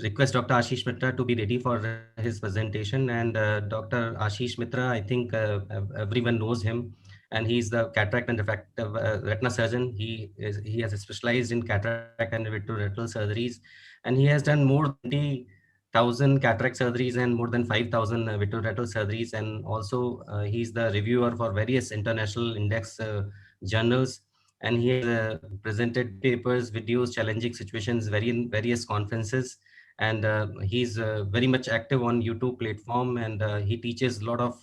request Dr. Ashish Mitra to be ready for his presentation. And Dr. Ashish Mitra, I think everyone knows him, and he's the cataract and refractive retina surgeon. He has specialized in cataract and vitreoretinal surgeries, and he has done more than 20,000 cataract surgeries and more than 5,000 vitreoretinal surgeries. And also, he's the reviewer for various international index journals, and he has presented papers, videos, challenging situations, various conferences, and he's very much active on YouTube platform, and he teaches a lot of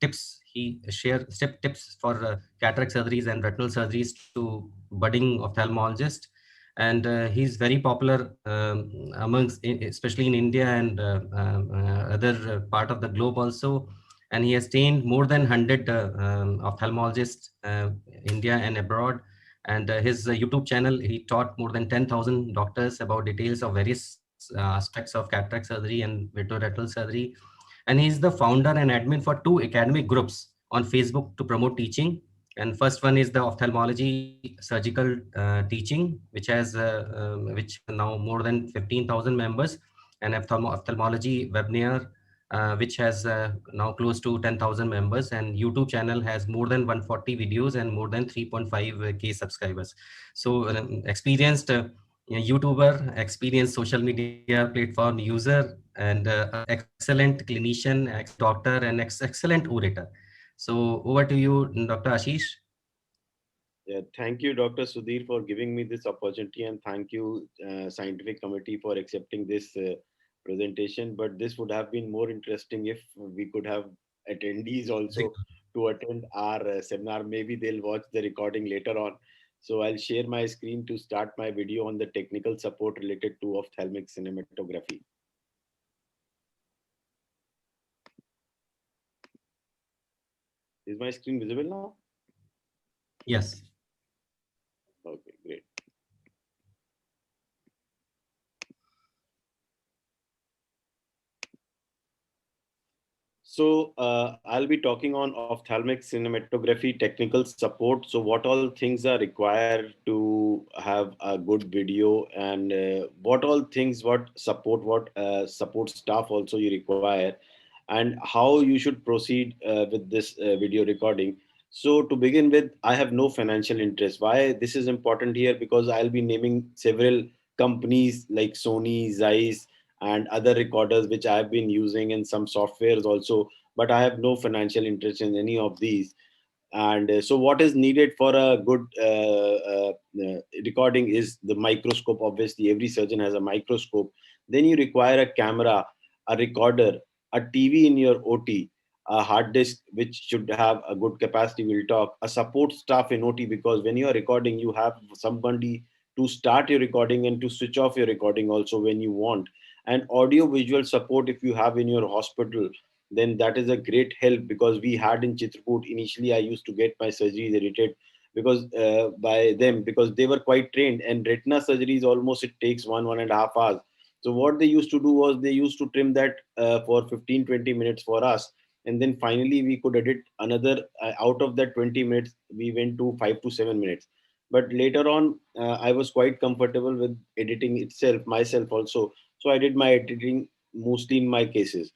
tips. He shares tips for cataract surgeries and retinal surgeries to budding ophthalmologists, and he's very popular especially in India and other part of the globe also. And he has trained more than 100 ophthalmologists, India and abroad. And his YouTube channel, he taught more than 10,000 doctors about details of various aspects of cataract surgery and vitreoretinal surgery. And he's the founder and admin for two academic groups on Facebook to promote teaching. And first one is the ophthalmology surgical teaching, which have now more than 15,000 members, and ophthalmology webinar, which has now close to 10,000 members, and YouTube channel has more than 140 videos and more than 3.5K subscribers. So experienced YouTuber, experienced social media platform user, and excellent clinician, excellent doctor, and excellent orator. So over to you, Dr. Ashish. Yeah, thank you, Dr. Sudhir, for giving me this opportunity, and thank you, scientific committee, for accepting this presentation. But this would have been more interesting if we could have attendees also to attend our seminar. Maybe they'll watch the recording later on. So I'll share my screen to start my video on the technical support related to ophthalmic cinematography. Is my screen visible now? Yes. Okay, great. So I'll be talking on ophthalmic cinematography technical support. So what all things are required to have a good video, and what all things, what support staff also you require, and how you should proceed with this video recording. So to begin with, I have no financial interest. Why this is important here? Because I'll be naming several companies like Sony, Zeiss, and other recorders which I have been using, and some softwares also, but I have no financial interest in any of these. And so what is needed for a good recording is the microscope. Obviously, every surgeon has a microscope. Then you require a camera, a recorder, a TV in your OT, a hard disk which should have a good capacity, we'll talk, a support staff in OT, because when you are recording, you have somebody to start your recording and to switch off your recording also when you want. And audio visual support, if you have in your hospital, then that is a great help, because we had in Chitrakoot, initially I used to get my surgeries edited because by them, because they were quite trained, and retina surgeries almost it takes 1.5 hours. So what they used to do was they used to trim that for 15-20 minutes for us, and then finally we could edit another out of that 20 minutes we went to 5 to 7 minutes. But later on I was quite comfortable with editing itself myself also, so I did my editing mostly in my cases.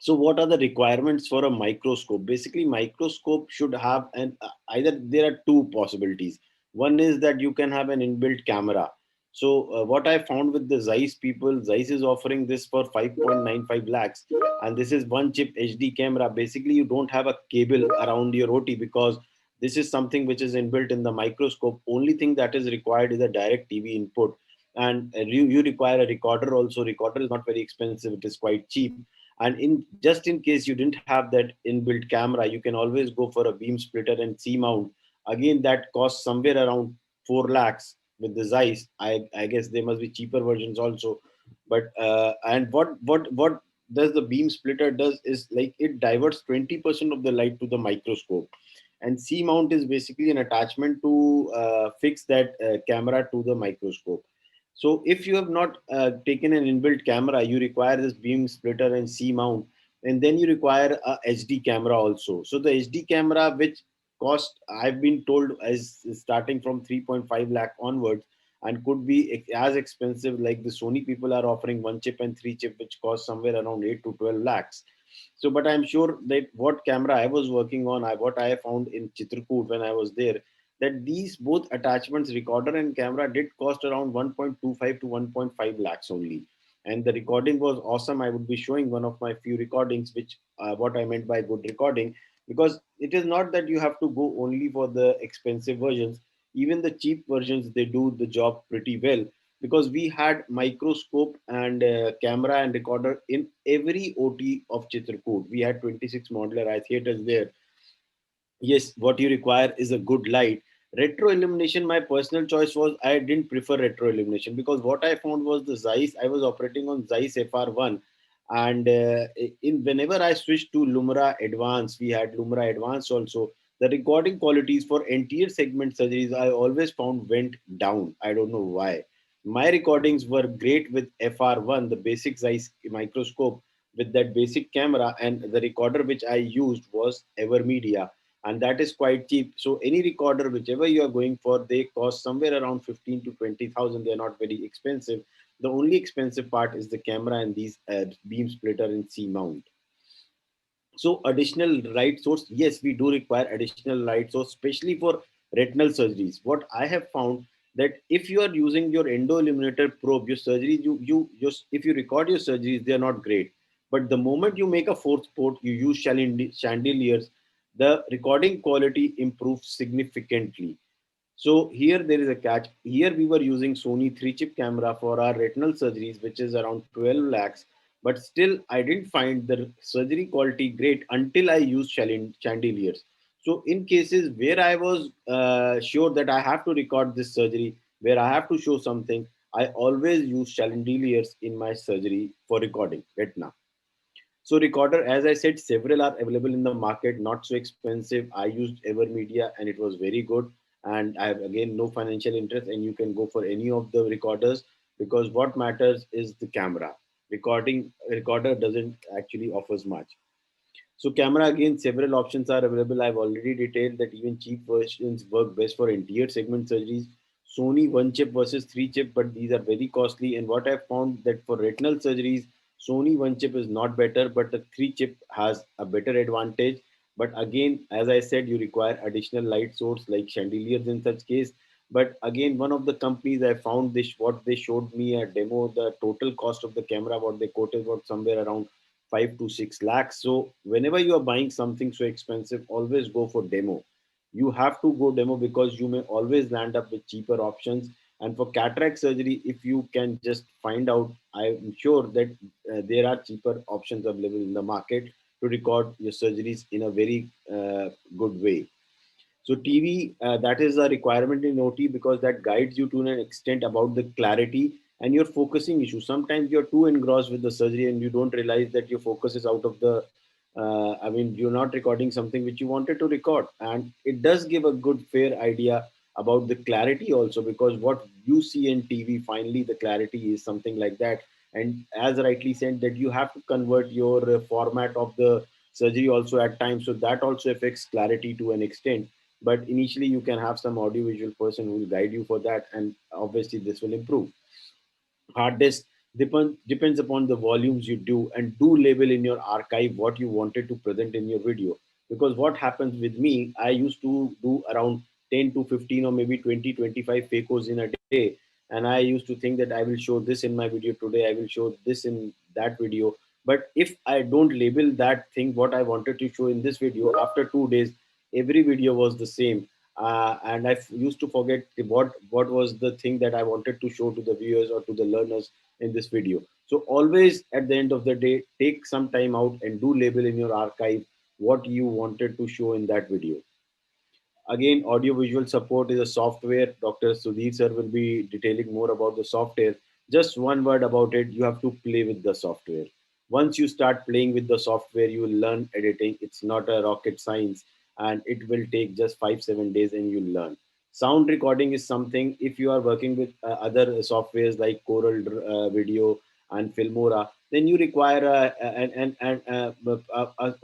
So what are the requirements for a microscope? Basically, microscope should have an either there are two possibilities. One is that you can have an inbuilt camera. So what I found with the Zeiss people, Zeiss is offering this for 5.95 lakhs, and this is one chip HD camera. Basically, you don't have a cable around your OT, because this is something which is inbuilt in the microscope. Only thing that is required is a direct TV input, and you require a recorder also. Recorder is not very expensive; it is quite cheap. And in just in case you didn't have that inbuilt camera, you can always go for a beam splitter and C mount. Again, that costs somewhere around 4 lakhs with the Zeiss. I guess there must be cheaper versions also. But and what does the beam splitter does is, like, it diverts 20% of the light to the microscope. And C mount is basically an attachment to fix that camera to the microscope. So if you have not taken an inbuilt camera, you require this beam splitter and C mount, and then you require a HD camera also. So the HD camera, which cost, I've been told, is starting from 3.5 lakh onwards, and could be as expensive, like the Sony people are offering one chip and three chip, which cost somewhere around 8 to 12 lakhs. So, but I'm sure that what camera I was working on, what I found in Chitrakoot when I was there, that these both attachments, recorder and camera, did cost around 1.25 to 1.5 lakhs only. And the recording was awesome. I would be showing one of my few recordings, which what I meant by good recording, because it is not that you have to go only for the expensive versions. Even the cheap versions, they do the job pretty well, because we had microscope and camera and recorder in every OT of Chitrakoot. We had 26 modular eye theaters there. Yes, what you require is a good light. Retro illumination, my personal choice was, I didn't prefer retro illumination, because what I found was the Zeiss, I was operating on Zeiss FR1, and in whenever I switched to Lumira Advanced, we had Lumira Advanced also. The recording qualities for anterior segment surgeries I always found went down. I don't know why. My recordings were great with FR1, the basic Zeiss microscope with that basic camera, and the recorder which I used was Evermedia, and that is quite cheap. So any recorder, whichever you are going for, they cost somewhere around 15 to 20,000. They're not very expensive. The only expensive part is the camera and these beam splitter and C mount. So additional light source, yes, we do require additional light source, especially for retinal surgeries. What I have found, that if you are using your endo illuminator probe, your surgeries, you just, if you record your surgeries, they are not great. But the moment you make a fourth port, you use chandeliers, the recording quality improves significantly. So here there is a catch. Here we were using Sony 3 chip camera for our retinal surgeries, which is around 12 lakhs. But still, I didn't find the surgery quality great until I used chandeliers. So in cases where I was sure that I have to record this surgery, where I have to show something, I always use chandeliers in my surgery for recording retina. So recorder, as I said, several are available in the market, not so expensive. I used Evermedia and it was very good. And I have again no financial interest, and you can go for any of the recorders, because what matters is the camera. Recorder doesn't actually offers much. So camera, again, several options are available. I've already detailed that even cheap versions work best for anterior segment surgeries. Sony one chip versus three chip, but these are very costly. And what I've found, that for retinal surgeries, Sony one chip is not better, but the three chip has a better advantage. But again, as I said, you require additional light source like chandeliers in such case. But again, one of the companies I found, this what they showed me a demo, the total cost of the camera, what they quoted was somewhere around 5 to 6 lakhs. So whenever you are buying something so expensive, always go for demo. You have to go demo, because you may always land up with cheaper options. And for cataract surgery, if you can just find out, I'm sure that there are cheaper options available in the market to record your surgeries in a very good way. So TV, that is a requirement in OT, because that guides you to an extent about the clarity and your focusing issue. Sometimes you're too engrossed with the surgery and you don't realize that your focus is out of the. I mean, you're not recording something which you wanted to record, and it does give a good fair idea about the clarity also, because what you see in TV, finally the clarity is something like that. And as rightly said, that you have to convert your format of the surgery also at times, so that also affects clarity to an extent. But initially you can have some audiovisual person who will guide you for that, and obviously this will improve. Hard disk depends upon the volumes you do, and do label in your archive what you wanted to present in your video. Because what happens with me, I used to do around 10 to 15 or maybe 20 25 facos in a day, and I used to think that I will show this in my video today, I will show this in that video. But if I don't label that thing what I wanted to show in this video, after 2 days every video was the same. And used to forget what was the thing that I wanted to show to the viewers or to the learners in this video. So always at the end of the day, take some time out and do label in your archive what you wanted to show in that video. Again, audiovisual support is a software. Dr. Sudhir sir will be detailing more about the software. Just one word about it, you have to play with the software. Once you start playing with the software, you will learn editing. It's not a rocket science, and it will take just 5 7 days and you'll learn. Sound recording is something, if you are working with other softwares like Coral Video and Filmora, then you require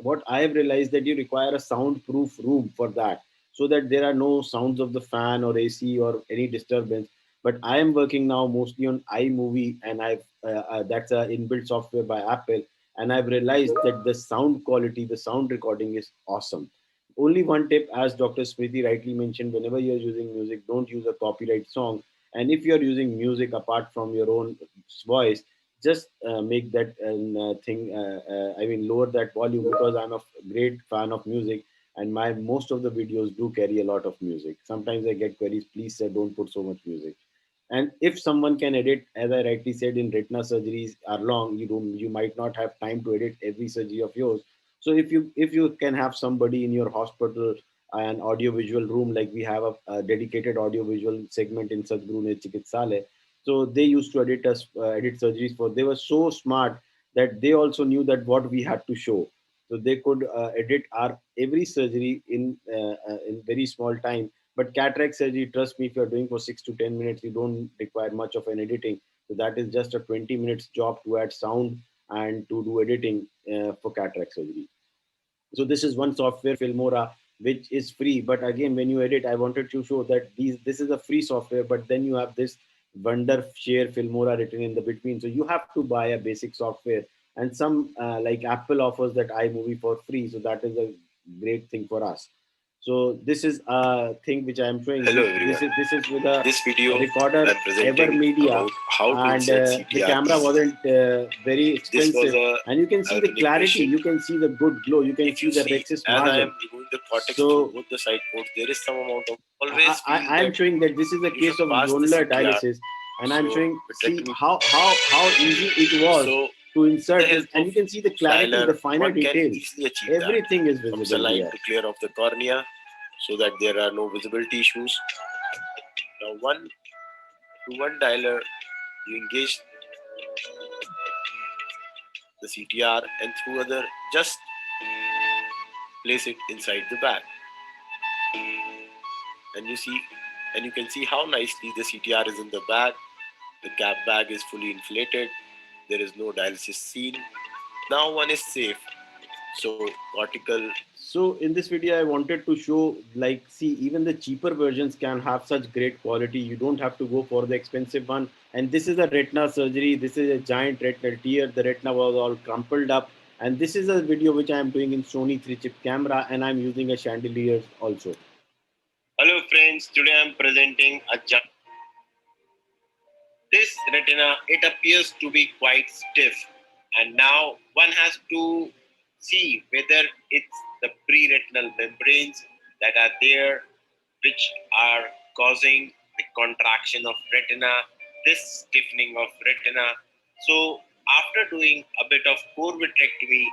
what I have realized, that you require a soundproof room for that. so that there are no sounds of the fan or AC or any disturbance. But I am working now mostly on iMovie, and I've that's a inbuilt software by Apple, and I've realized that the sound quality, the sound recording is awesome. Only one tip, as Dr. Smriti rightly mentioned, whenever you're using music, don't use a copyright song. And if you're using music apart from your own voice, just make that thing. I mean, lower that volume, because I'm a great fan of music, and my most of the videos do carry a lot of music. Sometimes I get queries, please sir, don't put so much music. And if someone can edit, as I rightly said, in retina surgeries are long, you might not have time to edit every surgery of yours. So if you can have somebody in your hospital, an audio visual room, like we have a dedicated audio visual segment in Sadhguru Ne Chikitsale. So they used to edit surgeries for. They were so smart that they also knew that what we had to show, so they could edit our every surgery in very small time. But cataract surgery, trust me, if you're doing for 6 to 10 minutes, you don't require much of an editing. So that is just a 20 minutes job to add sound and to do editing for cataract surgery. So this is one software, Filmora, which is free. But again, when you edit, I wanted to show that this is a free software, but then you have this Wondershare Filmora written in the between. So you have to buy a basic software, and some like Apple offers that iMovie for free. So that is a great thing for us. So this is a thing which I am showing. Hello everyone. This is with a this video recorder, I'm Ever Media, about how to and the camera wasn't very expensive, and you can see the clarity, you can see the good glow, you can see the rexis margin. As I am removing the cortex to both the side ports, there is some amount of always. I am showing that this is a case of zonular dialysis, and I'm showing see how easy it was to insert this, and you can see the clarity, the finer details. Everything is visible. Saline to clear off the cornea, so that there are no visibility issues. Now, one dialer, you engage the CTR, and through other, just place it inside the bag, and you can see how nicely the CTR is in the bag. The cap bag is fully inflated. There is no dialysis scene. Now one is safe. So cortical. So in this video, I wanted to show, like, see, even the cheaper versions can have such great quality. You don't have to go for the expensive one. And this is a retina surgery. This is a giant retinal tear. The retina was all crumpled up. And this is a video which I am doing in Sony 3-chip camera, and I'm using a chandelier also. Hello friends, today I'm presenting a this retina. It appears to be quite stiff, and now one has to see whether it's the pre-retinal membranes that are there which are causing the contraction of retina, this stiffening of retina. So after doing a bit of core vitrectomy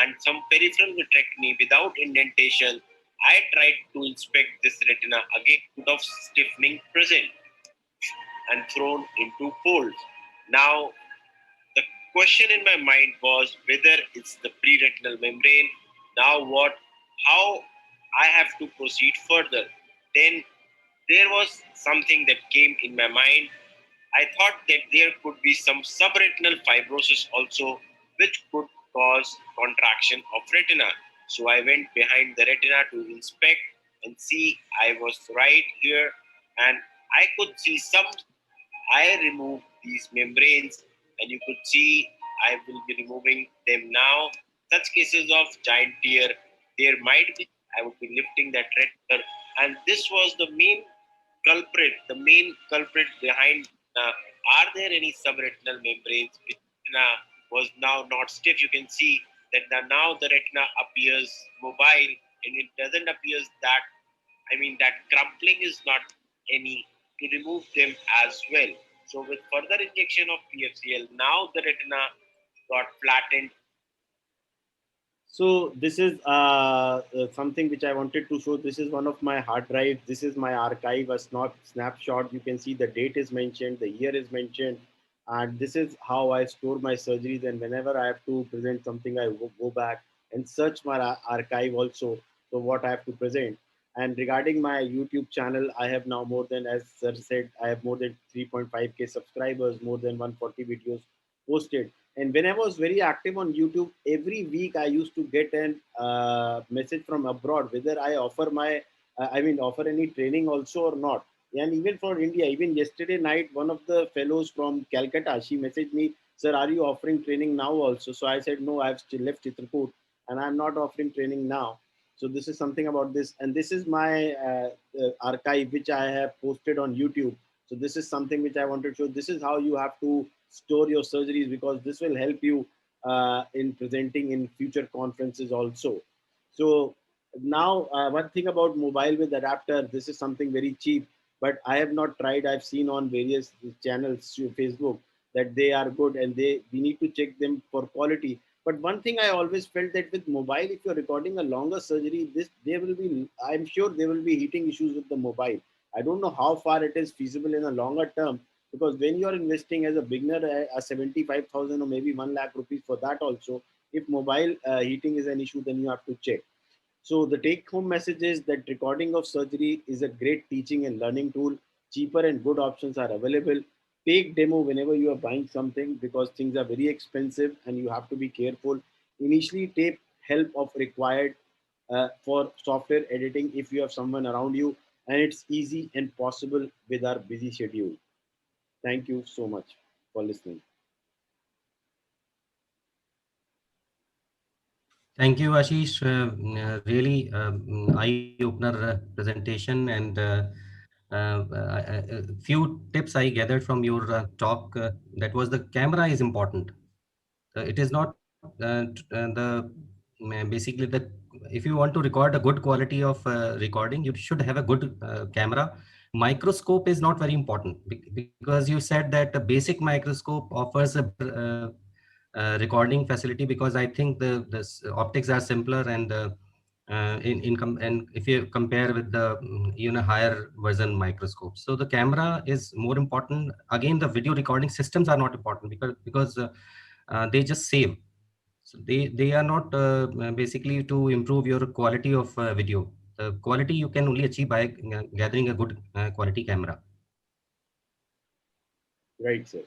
and some peripheral vitrectomy without indentation, I tried to inspect this retina again of stiffening present and thrown into folds. Now, the question in my mind was whether it's the pre-retinal membrane. Now what? How I have to proceed further? Then there was something that came in my mind. I thought that there could be some subretinal fibrosis also, which could cause contraction of retina. So I went behind the retina to inspect and see I was right here, and I could see some. I removed these membranes, and you could see I will be removing them now. Such cases of giant tear, there might be. I would be lifting that retina, and this was the main culprit. The main culprit behind. Are there any subretinal membranes? Retina was now not stiff. You can see that now the retina appears mobile, and it doesn't appear that. I mean that crumpling is not any, to remove them as well. So with further injection of PFCL, now the retina got flattened. So this is something which I wanted to show. This is one of my hard drives. This is my archive, a snapshot. You can see the date is mentioned, the year is mentioned, and this is how I store my surgeries. And whenever I have to present something, I go back and search my archive also. So what I have to present. And regarding my YouTube channel, I have now more than, as sir said, I have more than 3.5K subscribers, more than 140 videos posted. And when I was very active on YouTube, every week I used to get an message from abroad whether I offer my I mean, offer any training also or not? And even for India, even yesterday night, one of the fellows from Calcutta, she messaged me, "Sir, are you offering training now also?" So I said, "No, I've still left Chitrakoot and I'm not offering training now." So this is something about this, and this is my archive which I have posted on YouTube. So this is something which I want to show. This is how you have to store your surgeries, because this will help you in presenting in future conferences also. So now, one thing about mobile with adapter, this is something very cheap, but I have not tried. I've seen on various channels through Facebook that they are good, and we need to check them for quality. But one thing I always felt, that with mobile, if you're recording a longer surgery, this there will be, I'm sure there will be heating issues with the mobile. I don't know how far it is feasible in a longer term, because when you're investing as a beginner a 75,000 or maybe 1 lakh rupees for that also, if mobile heating is an issue, then you have to check. So the take home message is that recording of surgery is a great teaching and learning tool. Cheaper and good options are available. Take demo whenever you are buying something, because things are very expensive and you have to be careful. Initially, take help of required for software editing if you have someone around you, and it's easy and possible with our busy schedule. Thank you so much for listening. Thank you, Ashish. Really eye-opener presentation, and few tips I gathered from your talk. That was the camera is important. It is not basically the, if you want to record a good quality of recording, you should have a good camera. Microscope is not very important, because you said that the basic microscope offers a better recording facility, because I think the optics are simpler, and and if you compare with the higher version microscope, so the camera is more important. Again, the video recording systems are not important, because they just save. So they are not basically to improve your quality of video. The quality you can only achieve by gathering a good quality camera. Right, sir.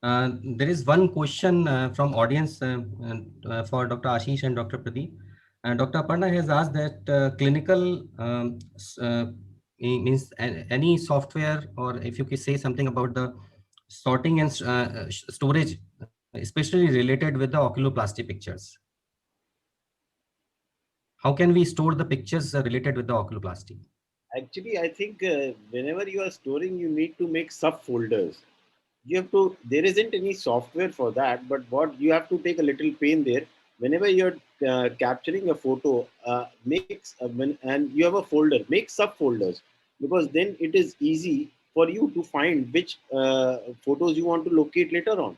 There is one question from audience for Dr. Ashish and Dr. Pradeep. Dr. Aparna has asked that clinical means any software, or if you could say something about the sorting and storage, especially related with the oculoplasty pictures. How can we store the pictures related with the oculoplasty? Actually, I think whenever you are storing, you need to make subfolders. You have to, there isn't any software for that, but what you have to take a little pain there. Whenever you're capturing a photo, and you have a folder, make subfolders, because then it is easy for you to find which photos you want to locate later on.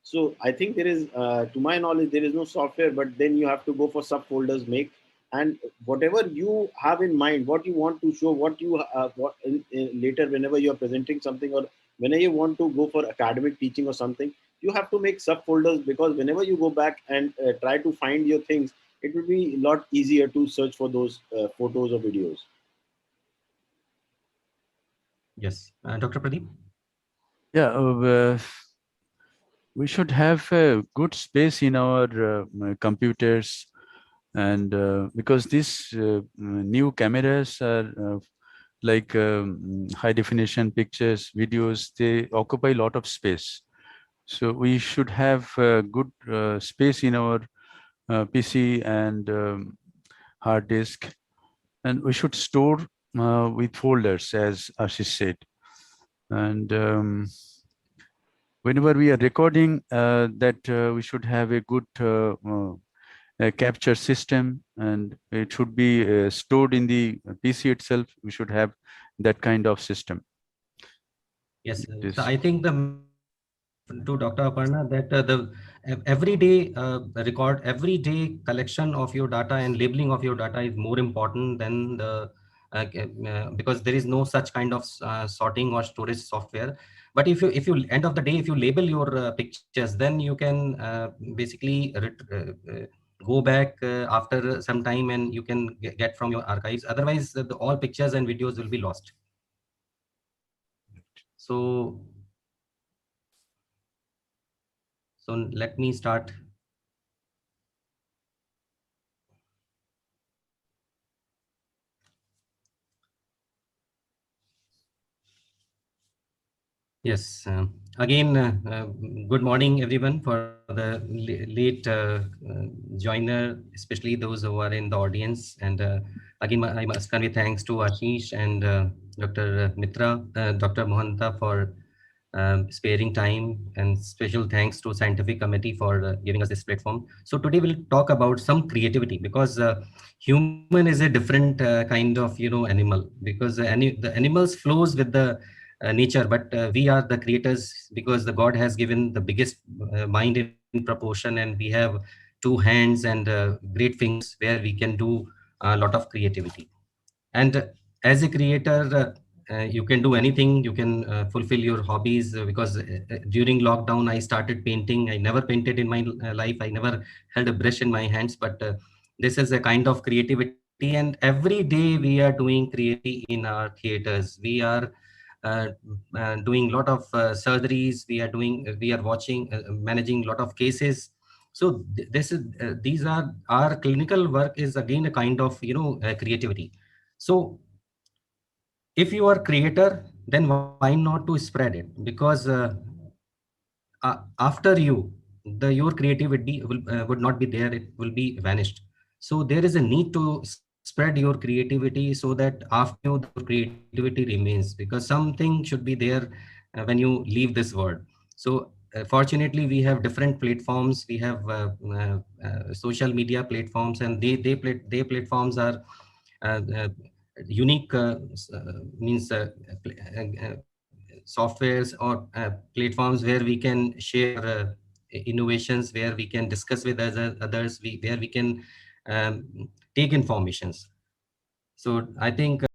So I think there is, to my knowledge, there is no software, but then you have to go for subfolders, make, and whatever you have in mind, what you want to show, what you later whenever you are presenting something, or whenever you want to go for academic teaching or something, you have to make subfolders, because whenever you go back and try to find your things, it will be a lot easier to search for those photos or videos. Yes, Dr. Pradeep. Yeah, we should have a good space in our computers, and because these new cameras are like high definition pictures, videos, they occupy a lot of space. So we should have good space in our PC and hard disk, and we should store with folders, as Ashish said. And whenever we are recording, that we should have a good capture system, and it should be stored in the PC itself. We should have that kind of system. Yes, It so is. I think the message to Dr. Aparna, that the everyday record, everyday collection of your data and labeling of your data is more important than the because there is no such kind of sorting or storage software. But if you end of the day, if you label your pictures, then you can basically go back after some time, and you can get from your archives. Otherwise, all pictures and videos will be lost. So let me start. Yes. Again, good morning, everyone, for the late joiner, especially those who are in the audience. And again, I must convey thanks to Ashish and Dr. Mitra, Dr. Mohanta for sparing time, and special thanks to Scientific Committee for giving us this platform. So today we'll talk about some creativity, because human is a different kind of animal, because the animals flows with the nature, but we are the creators, because the God has given the biggest mind in proportion, and we have two hands and great fingers where we can do a lot of creativity. And as a creator, you can do anything. You can fulfill your hobbies, because during lockdown I started painting. I never painted in my life. I never held a brush in my hands, but this is a kind of creativity, and every day we are doing creativity in our theaters. We are uh, doing lot of surgeries. We are watching, managing lot of cases. So this is these are our clinical work is again a kind of creativity. So if you are creator, then why not to spread it? Because after you, the your creativity would not be there. It will be vanished. So there is a need to spread your creativity, so that after you, your creativity remains, because something should be there when you leave this world. So fortunately, we have different platforms. We have social media platforms, and they platforms are uh, unique, means softwares or platforms where we can share our innovations, where we can discuss with others, where we can um, take informations. So I think